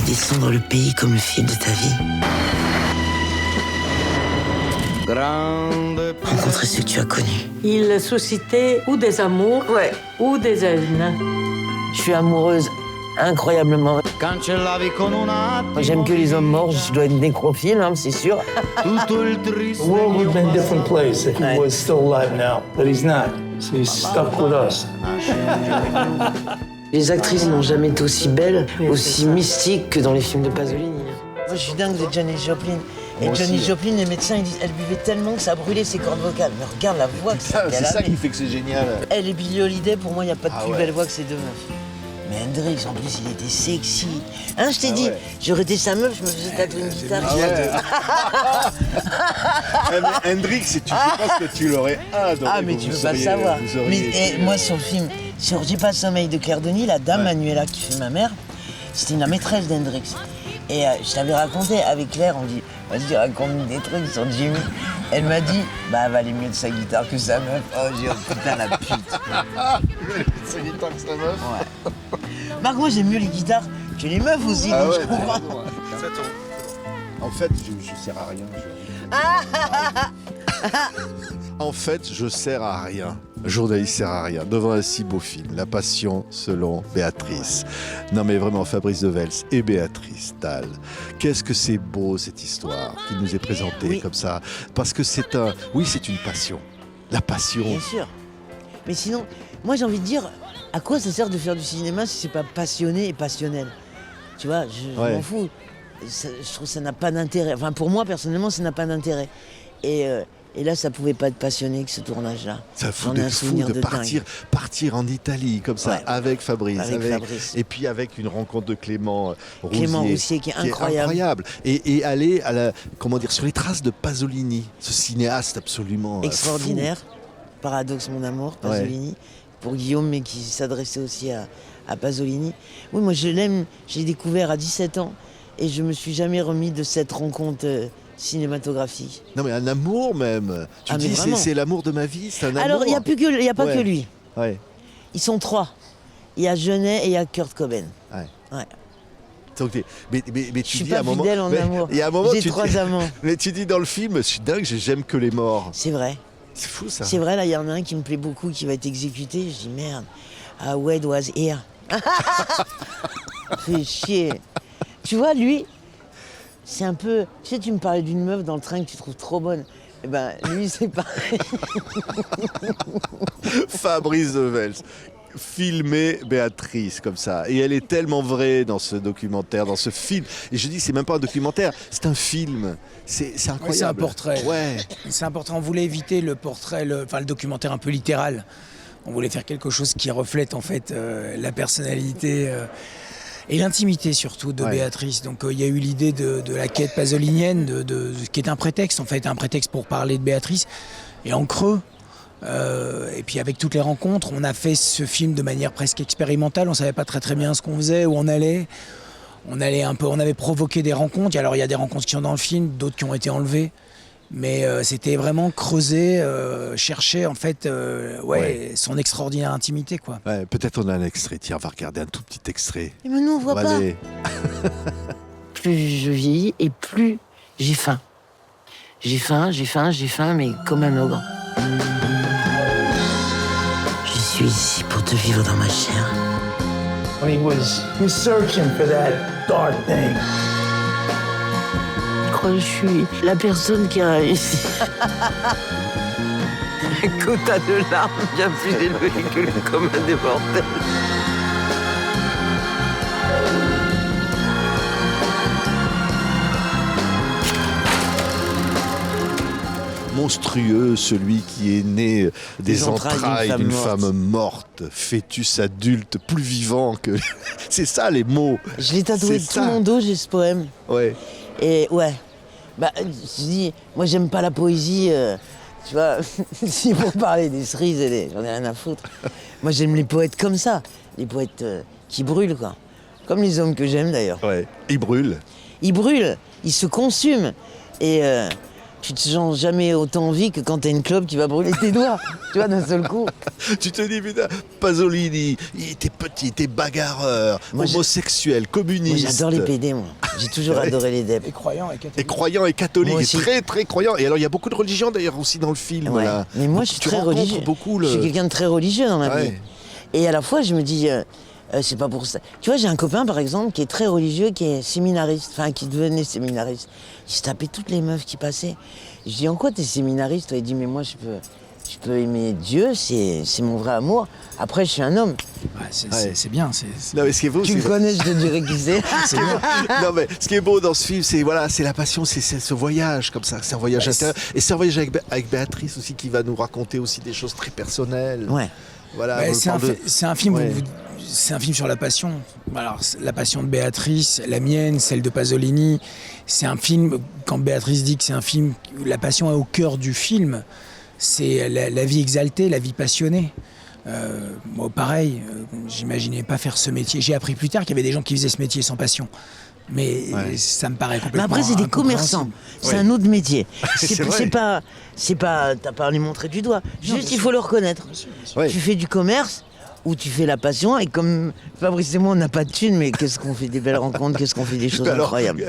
descendre le pays comme le film de ta vie. Rencontrer ceux que tu as connus. Il suscitait ou des amours, ou des haines. Je suis amoureuse incroyablement. J'aime que les hommes morts, je dois être nécrophile, hein, c'est sûr. The world would have been a different place if he was still alive now, but he's not. So he's stuck with us. Les actrices n'ont jamais été aussi belles, aussi mystiques que dans les films de Pasolini. Moi, je suis dingue de Janis Joplin. Et Janis Joplin, les médecins, ils disent elle buvait tellement que ça a brûlé ses cordes vocales. Mais regarde la voix que ça a. C'est ça qui fait que c'est génial. Elle et Billie Holiday, pour moi, il n'y a pas de plus belle voix que ces deux meufs. Mais Hendrix, en plus, il était sexy. Hein, je t'ai dit, j'aurais été sa meuf, je me faisais tatouer une guitare. Hendrix, tu penses que tu l'aurais adoré. Ah, mais tu peux pas le savoir. Mais moi, sur le film, sur J'ai pas le sommeil de Claire Denis, la dame Manuela qui fait ma mère, c'était la maîtresse d'Hendrix. Et je t'avais raconté avec Claire, on dit, vas-y, raconte des trucs sur Jimmy. Elle m'a dit, bah, elle valait mieux de sa guitare que sa meuf. Oh, j'ai dit, oh, putain, la pute. Sa guitare que sa meuf. Ouais. Par contre, moi, j'aime mieux les guitares que les meufs aussi, donc je comprends. En fait, je sers à rien. En fait, je sers à rien. Journaliste sert à rien. Devant un si beau film, La Passion selon Béatrice. Non mais vraiment, Fabrice de Wels et Béatrice Dalle. Qu'est-ce que c'est beau cette histoire qui nous est présentée comme ça. Parce que c'est une passion. La passion. Bien sûr. Mais sinon, moi j'ai envie de dire, à quoi ça sert de faire du cinéma si c'est pas passionné et passionnel? Tu vois, je m'en fous. Je trouve que ça n'a pas d'intérêt. Enfin, pour moi, personnellement, ça n'a pas d'intérêt. Et là, ça pouvait pas être passionné que ce tournage-là. Ça fout de fou de partir en Italie comme ça, avec Fabrice. Fabrice. Et puis avec une rencontre de Clément Roussier. Clément Roussier qui est incroyable. Et aller sur les traces de Pasolini, ce cinéaste absolument extraordinaire. Fou. Paradoxe, mon amour, Pasolini. Pour Guillaume, mais qui s'adressait aussi à Pasolini. Oui, moi je l'aime, j'ai découvert à 17 ans et je me suis jamais remis de cette rencontre cinématographique. Non mais un amour même. Tu dis c'est l'amour de ma vie, c'est un amour. Alors il n'y a pas que lui. Ouais. Ils sont trois. Il y a Jeunet et il y a Kurt Cobain. Ouais. Donc, mais tu dis à un moment. En amour. J'ai trois amants. Mais tu dis dans le film, je suis dingue, j'aime que les morts. C'est vrai. C'est fou ça. C'est vrai, là il y en a un qui me plaît beaucoup qui va être exécuté. Je dis merde. Wade was here. Fais chier. Tu vois, lui, c'est un peu... Tu sais, tu me parlais d'une meuf dans le train que tu trouves trop bonne. Eh ben, lui, c'est pareil. Fabrice de Wels. Filmer Béatrice comme ça. Et elle est tellement vraie dans ce documentaire, dans ce film. Et je dis, c'est même pas un documentaire, c'est un film. C'est incroyable. Ouais, c'est un portrait. Ouais. C'est un portrait. On voulait éviter le portrait, le documentaire un peu littéral. On voulait faire quelque chose qui reflète en fait la personnalité et l'intimité surtout de Béatrice. Donc il y a eu l'idée de la quête pasolinienne, qui est un prétexte en fait, un prétexte pour parler de Béatrice. Et en creux, et puis avec toutes les rencontres, on a fait ce film de manière presque expérimentale. On savait pas très bien ce qu'on faisait, où on allait. On avait provoqué des rencontres. Alors il y a des rencontres qui sont dans le film, d'autres qui ont été enlevées. Mais c'était vraiment creuser, chercher en fait son extraordinaire intimité quoi. Ouais, peut-être on a un extrait, tiens, on va regarder un tout petit extrait. Mais nous on voit pas. Plus je vieillis et plus j'ai faim. J'ai faim, mais comme un ogre. Je suis ici pour te vivre dans ma chair. When he was searching for that dark thing. Je suis la personne qui a réussi. Un quota de larmes bien plus élevé que le commun des mortels. Monstrueux, celui qui est né des entrailles d'une femme morte, fœtus adulte, plus vivant que... C'est ça les mots. Je l'ai tatoué de tout mon dos, j'ai ce poème. Ouais. Et ouais. Bah, je dis, moi j'aime pas la poésie, tu vois, si pour parler des cerises, j'en ai rien à foutre. Moi j'aime les poètes comme ça, les poètes qui brûlent quoi. Comme les hommes que j'aime d'ailleurs. Ouais, ils brûlent. Ils brûlent, ils se consument. Et tu te sens jamais autant en vie que quand t'as une clope qui va brûler tes doigts. Tu vois, d'un seul coup. Tu te dis, putain, Pasolini, il était petit, il était bagarreur, Moi, homosexuel, communiste. Moi, j'adore les PD, moi. J'ai toujours adoré les DEP. Et croyant et catholique. Et croyant et catholique, Moi et aussi. très très croyant. Et alors il y a beaucoup de religions d'ailleurs aussi dans le film. Ouais. Là. Mais moi, je suis Tu très rencontres religieux. beaucoup Je suis quelqu'un de très religieux dans la vie. Ouais. Et à la fois, je me dis, c'est pas pour ça. Tu vois, j'ai un copain, par exemple, qui est très religieux, qui est séminariste, enfin, qui devenait séminariste. Il se tapait toutes les meufs qui passaient. Je dis, en quoi t'es séminariste? Il dit, mais moi, je peux aimer Dieu, c'est mon vrai amour. Après, je suis un homme. Ouais, Ouais. c'est bien. Non mais ce qui est beau, Tu me connais, je te dirais qui c'est. non mais ce qui est beau dans ce film, c'est voilà, c'est la passion, c'est ce voyage comme ça, c'est un voyage intérieur. Et c'est un voyage avec Béatrice aussi qui va nous raconter aussi des choses très personnelles. Ouais. Voilà. Ouais, on c'est parle de- un film. Ouais. C'est un film sur la passion. Alors, la passion de Béatrice, la mienne, celle de Pasolini. C'est un film, quand Béatrice dit que c'est un film, la passion est au cœur du film. C'est la vie exaltée, la vie passionnée. Moi, pareil, j'imaginais pas faire ce métier. J'ai appris plus tard qu'il y avait des gens qui faisaient ce métier sans passion. Mais Ouais. ça me paraît Mais complètement après, c'est des commerçants. C'est un autre métier. C'est vrai. C'est pas, t'as pas à les montrer du doigt. Juste, il faut le reconnaître. Ouais. Tu fais du commerce ou tu fais la passion. Et comme Fabrice et moi, on n'a pas de thunes, mais qu'est-ce qu'on fait des belles rencontres, qu'est-ce qu'on fait des choses Alors, incroyables.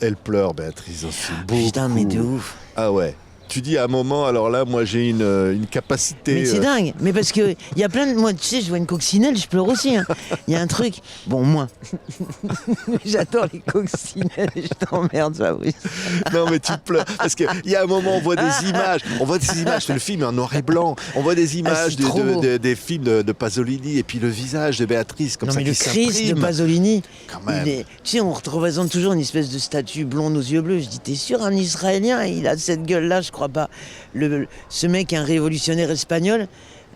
elle pleure Béatrice dans ce film. Putain, mais de Beaucoup. ouf. Ah ouais. Tu dis à un moment, alors là, moi j'ai une capacité. Mais c'est dingue. Mais parce que il y a plein de. Moi, tu sais, je vois une coccinelle, je pleure aussi. Il y a un truc. Bon, moi. J'adore les coccinelles. Je t'emmerde, Fabrice. Non mais tu pleures parce qu'il y a un moment on voit des images, le film est en noir et blanc, on voit des images c'est trop beau. des films de Pasolini et puis le visage de Béatrice comme Non, ça mais qui le Christ de s'imprime. Pasolini, Quand même. tu sais, on représente toujours une espèce de statue blonde aux yeux bleus. Je dis, t'es sûr, un Israélien, il a cette gueule-là, je crois pas. Ce mec est un révolutionnaire espagnol,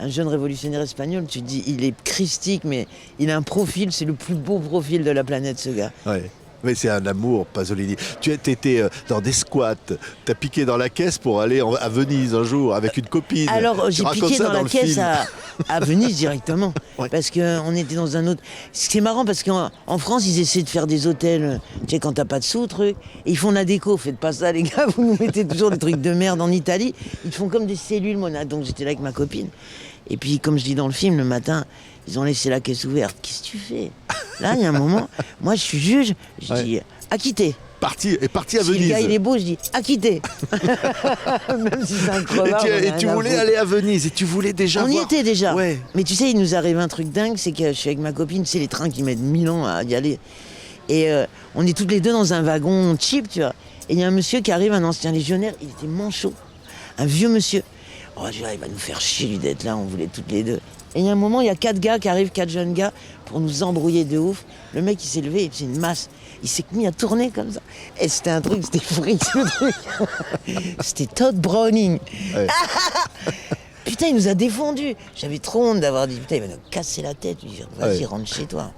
un jeune révolutionnaire espagnol, tu te dis, il est christique, mais il a un profil, c'est le plus beau profil de la planète, ce gars. Ouais. Mais c'est un amour, Pasolini. Tu étais dans des squats, t'as piqué dans la caisse pour aller à Venise un jour avec une copine. Alors, Tu j'ai racontes piqué ça dans la le caisse film. à Venise directement. Ouais. Parce qu'on était dans un autre. C'est marrant parce qu'en France, ils essaient de faire des hôtels, tu sais, quand t'as pas de sous, truc. Et ils font la déco. Faites pas ça, les gars. Vous nous mettez toujours des trucs de merde en Italie. Ils te font comme des cellules, Mona. Donc j'étais là avec ma copine. Et puis, comme je dis dans le film, le matin, ils ont laissé la caisse ouverte. Qu'est-ce que tu fais? Là, il y a un moment, moi, je suis juge. Je dis, acquitté. Parti à Si le Venise. gars, il est beau, je dis, acquitté. Même si c'est un crevard. j'en ai Et tu rien à voulais foutre. aller à Venise et tu voulais déjà On y voir- était déjà. Ouais. Mais tu sais, il nous arrive un truc dingue, c'est que je suis avec ma copine, c'est les trains qui mettent 1000 ans à y aller. Et on est toutes les deux dans un wagon cheap, tu vois. Et il y a un monsieur qui arrive, un ancien légionnaire, il était manchot, un vieux monsieur. Oh, je dis, ah, il va nous faire chier lui d'être là, on voulait toutes les deux. Et il y a un moment, il y a 4 gars qui arrivent, 4 jeunes gars, pour nous embrouiller de ouf. Le mec, il s'est levé, et c'est une masse. Il s'est mis à tourner comme ça. Et c'était un truc, c'était fric, ce truc. C'était Todd Browning. Ouais. Putain, il nous a défendus. J'avais trop honte d'avoir dit, putain, il va nous casser la tête. Je lui dis, vas-y, Ouais. rentre chez toi.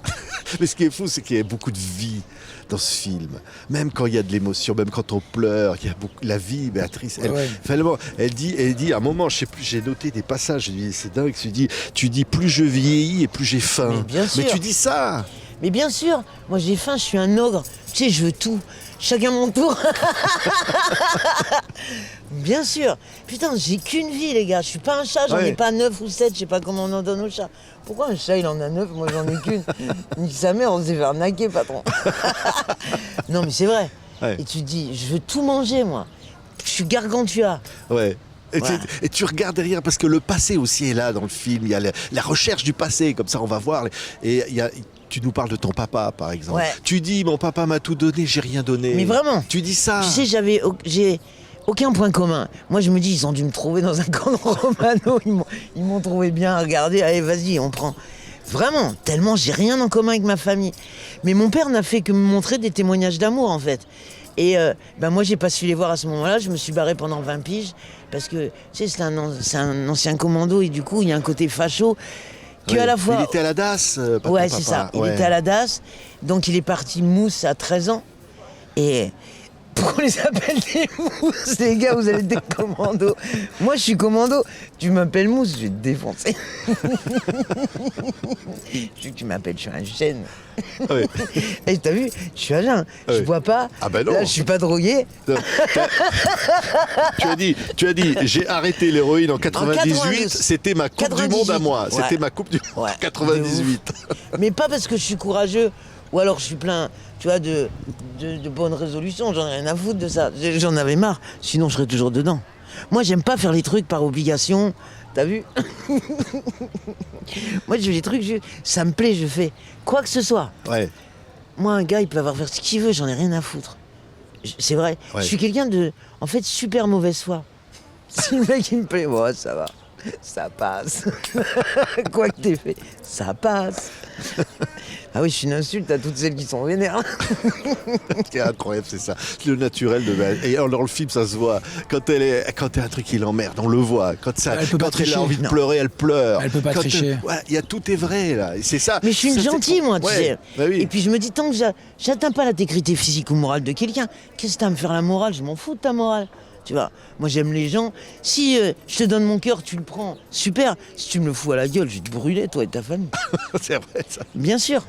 Mais ce qui est fou, c'est qu'il y a beaucoup de vie dans ce film. Même quand il y a de l'émotion, même quand on pleure, il y a beaucoup la vie, Béatrice. Elle, Ouais. finalement, elle dit à un moment, je sais plus, j'ai noté des passages, je dis, c'est dingue, tu dis plus je vieillis et plus j'ai faim. Mais bien sûr. Mais tu dis ça. Mais bien sûr, moi j'ai faim, je suis un ogre. Tu sais, je veux tout. Chacun mon tour. Bien sûr. Putain, j'ai qu'une vie, les gars. Je suis pas un chat, j'en Ouais. ai pas 9 ou 7, je sais pas comment on en donne aux chats. Pourquoi un chat, il en a 9, moi j'en ai qu'une? Nique sa mère, on s'est fait arnaquer, patron. Non, mais c'est vrai. Ouais. Et tu te dis, je veux tout manger, moi. Je suis gargantua. Ouais. Et, Voilà. et tu regardes derrière parce que le passé aussi est là dans le film. Il y a la recherche du passé, comme ça on va voir. Et tu nous parles de ton papa, par exemple. Ouais. Tu dis, mon papa m'a tout donné, j'ai rien donné. Mais vraiment. Tu dis ça. Tu sais, j'ai aucun point commun. Moi, je me dis, ils ont dû me trouver dans un camp de Romano. Ils m'ont trouvé bien. Regardez, allez, vas-y, on prend. Vraiment, tellement j'ai rien en commun avec ma famille. Mais mon père n'a fait que me montrer des témoignages d'amour, en fait. Et ben moi, j'ai pas su les voir à ce moment-là. Je me suis barré pendant 20 piges. Parce que, tu sais, c'est un ancien commando. Et du coup, il y a un côté facho. Que Ouais. à la fois. Il était à la DAS, Ouais, papa. c'est ça. Il Ouais. était à la DAS. Donc, il est parti mousse à 13 ans. Et Pourquoi on les appelle des mousses, les gars? Vous allez être des commandos. Moi, je suis commando. Tu m'appelles mousse, je vais te défoncer. Je veux que tu m'appelles, je suis un gène. Ouais. Et t'as vu, je suis un gène. Je Ouais. bois pas. Ah ben non. Là, je suis pas drogué. Tu as dit, j'ai arrêté l'héroïne en 98, 92. c'était ma coupe du monde à moi. 98. C'était ma coupe du monde Ouais, 98. Mais pas parce que je suis courageux ou alors je suis plein, tu vois, de bonnes résolutions. J'en ai rien à foutre de ça. J'en avais marre. Sinon, je serais toujours dedans. Moi, j'aime pas faire les trucs par obligation. T'as vu? Moi, je fais les trucs, ça me plaît, je fais quoi que ce soit. Ouais. Moi, un gars, il peut avoir fait ce qu'il veut, j'en ai rien à foutre. C'est vrai. Ouais. Je suis quelqu'un de, en fait, super mauvaise foi. Si le mec, il me plaît, bon, ça va. Ça passe. Quoi que t'aies fait, ça passe. Ah oui, je suis une insulte à toutes celles qui sont vénères. C'est incroyable, c'est ça. Le naturel de Béatrice. Et dans le film, ça se voit. Quand elle a un truc qui l'emmerde, on le voit. Quand Elle peut pas quand elle tricher. a envie de Non. pleurer, elle pleure. Elle peut pas Quand tricher. ouais, tout est vrai, là. Et c'est ça. Mais je suis une Ça, c'est- gentille, moi, tu Ouais, sais. bah oui. Et puis je me dis, tant que j'atteins pas l'intégrité physique ou morale de quelqu'un, qu'est-ce que t'as à me faire la morale? Je m'en fous de ta morale. Tu vois, moi j'aime les gens. Si je te donne mon cœur, tu le prends, super. Si tu me le fous à la gueule, je vais te brûler, toi et ta famille. C'est vrai, ça. Bien sûr.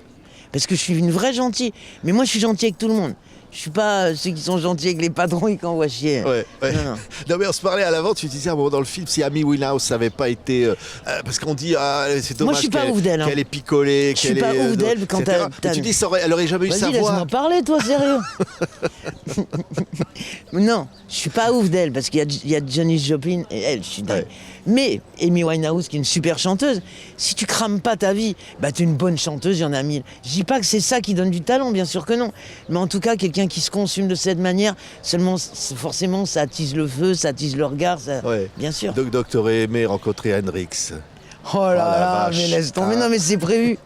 Parce que je suis une vraie gentille. Mais moi je suis gentil avec tout le monde. Je suis pas ceux qui sont gentils avec les patrons et qui envoient chier. Ouais, ouais. Non, non. Non, mais on se parlait à l'avant, tu disais à un moment dans le film, si Amy Winehouse n'avait pas été. Parce qu'on dit, c'est dommage Moi, je suis pas ouf d'elle, hein. qu'elle est picolée, Je suis qu'elle pas est. ouf d'elle quand etc. t'as- Mais tu dis, elle aurait jamais eu sa Vas-y, voix. laisse-moi parler, toi, sérieux. Non, je suis pas ouf d'elle, parce qu'il y a Janis Joplin et elle, je suis dingue. Ouais. Mais Amy Winehouse, qui est une super chanteuse, si tu crames pas ta vie, bah t'es une bonne chanteuse, il y en a 1000. Je dis pas que c'est ça qui donne du talent, bien sûr que non. Mais en tout cas, quelqu'un qui se consume de cette manière, seulement, forcément, ça attise le feu, ça attise le regard, ça... Ouais. Bien sûr. Donc, t'aurais aimé rencontrer Hendrix. Oh là la là, vache. mais laisse tomber. Ah. Non, mais c'est prévu.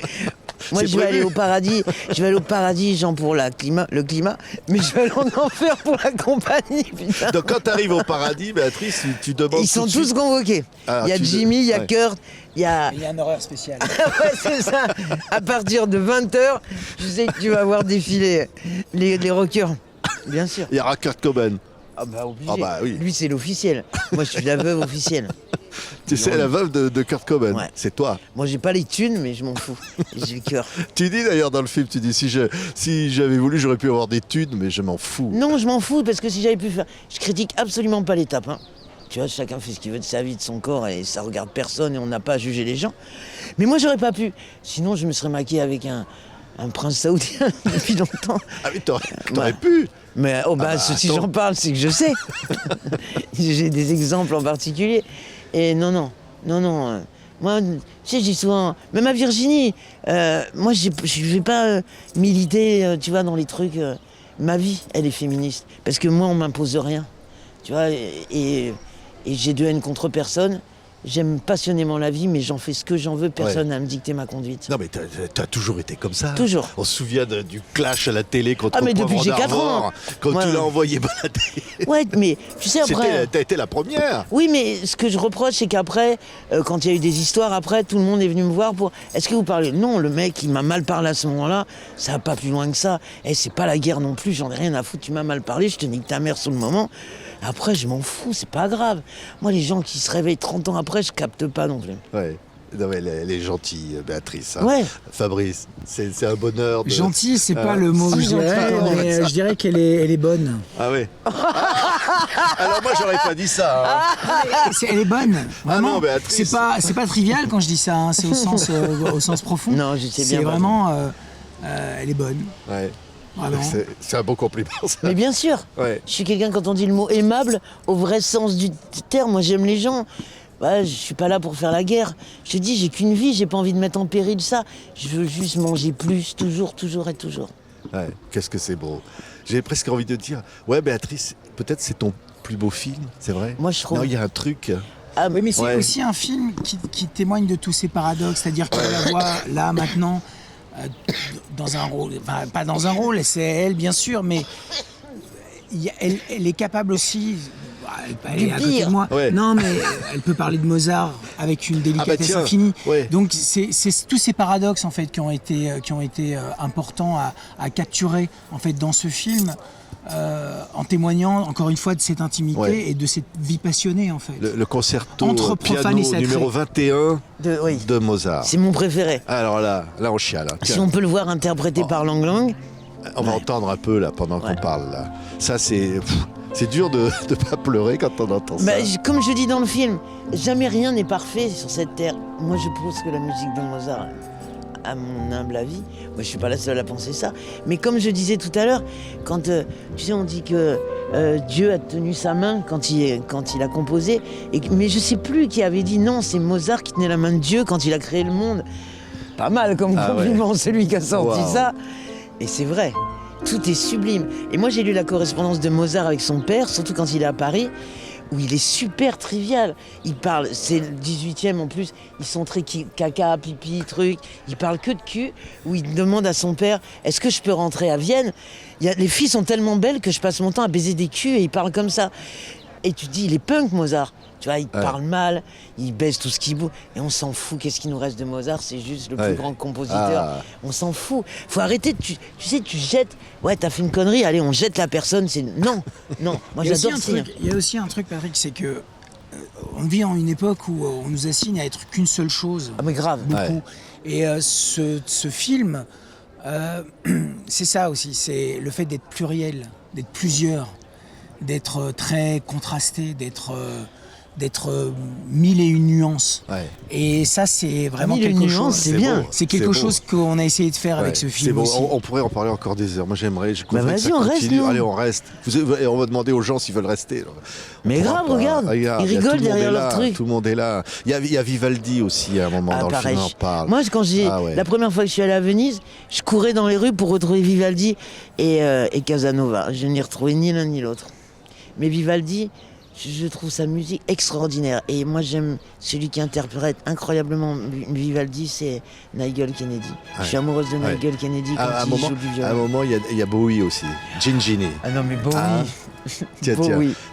Moi, C'est je vais prévu. aller au paradis. Je vais aller au paradis, genre pour le climat, mais je vais aller en enfer pour la compagnie, putain. Donc, quand t'arrives au paradis, Béatrice, tu demandes. Ils sont tout de tous suite- convoqués. Ah, Il y a tu- Jimmy, il y a ouais. Kurt, il y a... Il y a un horaire spécial. Ouais, c'est ça. À partir de 20h, je sais que tu vas voir défiler les rockers. Bien sûr. Il y aura Kurt Cobain. Ah bah obligé. Ah bah oui. Lui, c'est l'officiel. Moi, je suis la veuve officielle. Tu sais, la veuve de Kurt Cobain. Ouais. C'est toi. Moi, j'ai pas les thunes, mais je m'en fous. J'ai le cœur. Tu dis d'ailleurs dans le film, tu dis si j'avais voulu, j'aurais pu avoir des thunes, mais je m'en fous. Non, je m'en fous, parce que si j'avais pu faire... Je critique absolument pas l'étape. Hein. Tu vois, chacun fait ce qu'il veut de sa vie, de son corps, et ça regarde personne, et on n'a pas à juger les gens. Mais moi, j'aurais pas pu. Sinon, je me serais maquillé avec un prince saoudien depuis longtemps. Ah oui, t'aurais Ouais. pu. Mais oh, bah, si attends. j'en parle, c'est que je sais. J'ai des exemples en particulier. Et non. Moi, tu sais, je dis souvent, même à Virginie, moi, je vais pas militer, tu vois, dans les trucs. Ma vie, elle est féministe. Parce que moi, on m'impose rien. Tu vois, et j'ai de haine contre personne. J'aime passionnément la vie, mais j'en fais ce que j'en veux. Personne n'a à me dicter ma conduite. Non mais t'as toujours été comme ça. Toujours. On se souvient du clash à la télé contre Ah, mais Poivre depuis que j'ai 4 d'Arvor, ans. quand Ouais. tu l'as envoyé balader. Ouais, mais tu sais, après... T'as été la première. Oui, mais ce que je reproche, c'est qu'après, quand il y a eu des histoires, après, tout le monde est venu me voir pour... Est-ce que vous parlez? Non, le mec, il m'a mal parlé à ce moment-là, ça va pas plus loin que ça. Et c'est pas la guerre non plus, j'en ai rien à foutre, tu m'as mal parlé, je te nique ta mère sur le moment. Après, je m'en fous, c'est pas grave. Moi, les gens qui se réveillent 30 ans après, je capte pas non plus. Ouais. Non mais elle est gentille, Béatrice. Hein. Ouais. Fabrice, c'est un bonheur. Gentille, c'est pas le mot que je dirais, mais je dirais qu'elle est bonne. Ah oui. Alors moi j'aurais pas dit ça. Hein. Elle est bonne, vraiment. non, Béatrice. C'est pas trivial quand je dis ça, hein, c'est au sens profond. Non, je sais bien. C'est vraiment, elle est bonne. Ouais. Vraiment. C'est un bon compliment ça. Mais bien sûr, Ouais. je suis quelqu'un, quand on dit le mot aimable, au vrai sens du terme, moi j'aime les gens. Ouais, je suis pas là pour faire la guerre. Je te dis, j'ai qu'une vie, j'ai pas envie de mettre en péril ça. Je veux juste manger plus, toujours et toujours. Ouais. Qu'est-ce que c'est beau. J'ai presque envie de dire, ouais Béatrice, peut-être c'est ton plus beau film, c'est vrai. Moi, je trouve- Non, il y a un truc. Ah, Oui, mais c'est Ouais. aussi un film qui témoigne de tous ces paradoxes, c'est-à-dire qu'on la voit là maintenant dans un rôle, enfin pas dans un rôle, c'est elle bien sûr, mais elle est capable aussi. Elle Du est à côté pire. de moi. Ouais. Non, mais elle peut parler de Mozart avec une délicatesse tiens, infinie. ouais. Donc c'est tous ces paradoxes en fait qui ont été importants à capturer en fait dans ce film. en témoignant encore une fois de cette intimité et de cette vie passionnée en fait. Le concerto Entre profane et piano sacré. numéro 21 Oui. de Mozart. C'est mon préféré. Alors là on chiale. Hein. Si Tiens, on peut le voir interprété par Lang Lang. on va entendre un peu là pendant qu'on parle là. Ça c'est dur de ne pas pleurer quand on entend ça. Comme je dis dans le film, jamais rien n'est parfait sur cette terre. Moi, je pense que la musique de Mozart, à mon humble avis, moi, je suis pas la seule à penser ça. Mais comme je disais tout à l'heure, quand tu sais, on dit que Dieu a tenu sa main quand il a composé, mais je sais plus qui avait dit non, c'est Mozart qui tenait la main de Dieu quand il a créé le monde. Pas mal comme compliment, celui qui a sorti ça. Et c'est vrai. Tout est sublime. Et moi, j'ai lu la correspondance de Mozart avec son père, surtout quand il est à Paris, où il est super trivial. Il parle, c'est le 18e en plus, ils sont très caca, pipi, truc. Il parle que de cul, où il demande à son père, est-ce que je peux rentrer à Vienne ? Les filles sont tellement belles que je passe mon temps à baiser des culs et il parle comme ça. Et tu te dis, il est punk, Mozart. Tu vois, il parle mal, il baise tout ce qui bouge. Et on s'en fout. Qu'est-ce qui nous reste de Mozart ? C'est juste le plus grand compositeur. On s'en fout. Faut arrêter. Tu sais, tu jettes. Ouais, t'as fait une connerie. Allez, on jette la personne. Non. Moi, j'adore ça. Il y a aussi un truc, Patrick, c'est que on vit en une époque où on nous assigne à être qu'une seule chose. Ah, mais grave. Beaucoup. Et ce film, c'est ça aussi. C'est le fait d'être pluriel, d'être plusieurs, d'être très contrasté, d'être mille et une nuances. Et ça, c'est vraiment quelque chose. C'est bien. C'est quelque chose qu'on a essayé de faire avec ce film aussi. On pourrait en parler encore des heures. Moi, j'aimerais. Vas-y, on reste. Allez, on reste. Et on va demander aux gens s'ils veulent rester. Mais grave, regarde. Ils rigolent derrière leur truc. Tout le monde est là. Il y a Vivaldi aussi à un moment dans le film. On en parle. Moi, la première fois que je suis allé à Venise, je courais dans les rues pour retrouver Vivaldi et Casanova. Je n'ai retrouvé ni l'un ni l'autre. Mais Vivaldi, je trouve sa musique extraordinaire. Et moi, j'aime celui qui interprète incroyablement Vivaldi, c'est Nigel Kennedy. Je suis amoureuse de Nigel Kennedy quand il joue du violon. À un moment, il y a Bowie aussi. Gingini. Ah non, mais Bowie. Tiens.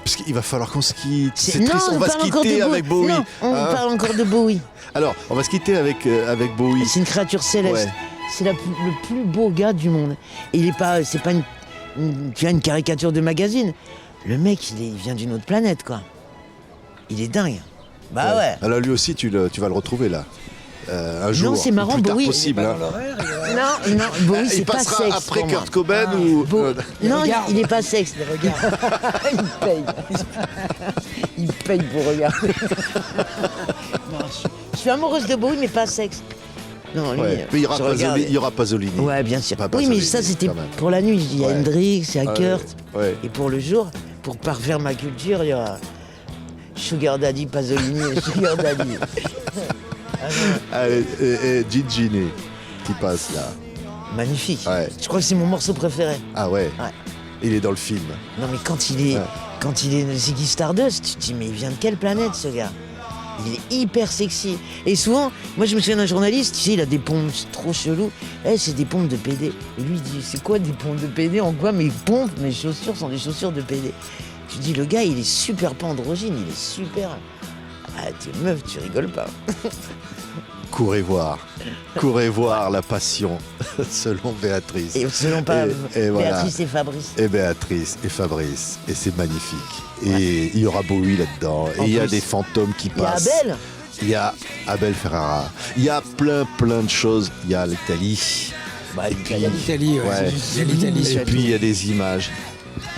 Parce qu'il va falloir qu'on se quitte. C'est triste, on va se quitter avec Bowie. Non, on parle encore de Bowie. Alors, on va se quitter avec Bowie. C'est une créature céleste. C'est le plus beau gars du monde. Et il est pas, c'est pas une caricature de magazine. Le mec, il vient d'une autre planète, quoi. Il est dingue. Bah ouais. Alors lui aussi, tu vas le retrouver là. Un jour. Non, c'est marrant, le plus tard Bowie. possible. Hein. Non, Bowie, c'est pas sexe. Il passera après Kurt Cobain ou... Non, il est pas sexe. Il paye. Il paye pour regarder. Non, je suis amoureuse de Bowie, mais pas sexe. Non, lui, mais il y aura Pasolini. Ouais, bien sûr. Pas oui, mais ça, c'était pour la nuit. Il y a Hendrix, il y a Kurt. Ouais. Et pour le jour, pour parfaire ma culture, il y aura Sugar Daddy, Pasolini et Sugar Daddy. Et Gingini qui passe là. Magnifique. Je crois que c'est mon morceau préféré. Ah ouais. Il est dans le film. Non, mais quand il est Ziggy Stardust, tu te dis, mais il vient de quelle planète, ce gars ? Il est hyper sexy. Et souvent, moi je me souviens d'un journaliste, tu sais, il a des pompes trop chelous. C'est des pompes de PD. Et lui, il dit, c'est quoi des pompes de PD ? En quoi mes pompes, mes chaussures sont des chaussures de PD ? Tu dis, le gars, il est super pas androgyne, il est super... Ah, t'es meuf, tu rigoles pas. Courez voir la passion selon Béatrice. Et selon Béatrice et Fabrice. Et Béatrice et Fabrice. Et c'est magnifique. Et il y aura Bowie là-dedans. Et il y a des fantômes qui passent. Il y a Abel. Il y a Abel Ferrara. Il y a plein de choses. Il y a l'Italie. L'Italie, Et puis il y a des images.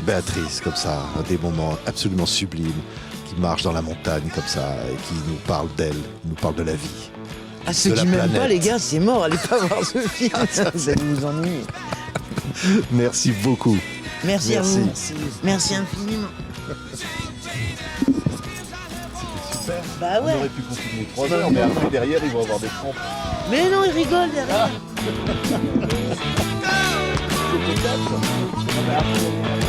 Béatrice, comme ça, des moments absolument sublimes, qui marche dans la montagne comme ça, et qui nous parle d'elle, nous parle de la vie. Ah, ceux qui m'aiment pas, les gars, c'est mort, allez pas voir ce film, vous allez vous ennuyer. Merci beaucoup. Merci à vous. Merci infiniment. C'était super. Bah ouais. On aurait pu continuer 3 heures, mais après, derrière, ils vont avoir des crampes. Mais non, ils rigolent derrière. C'était 4.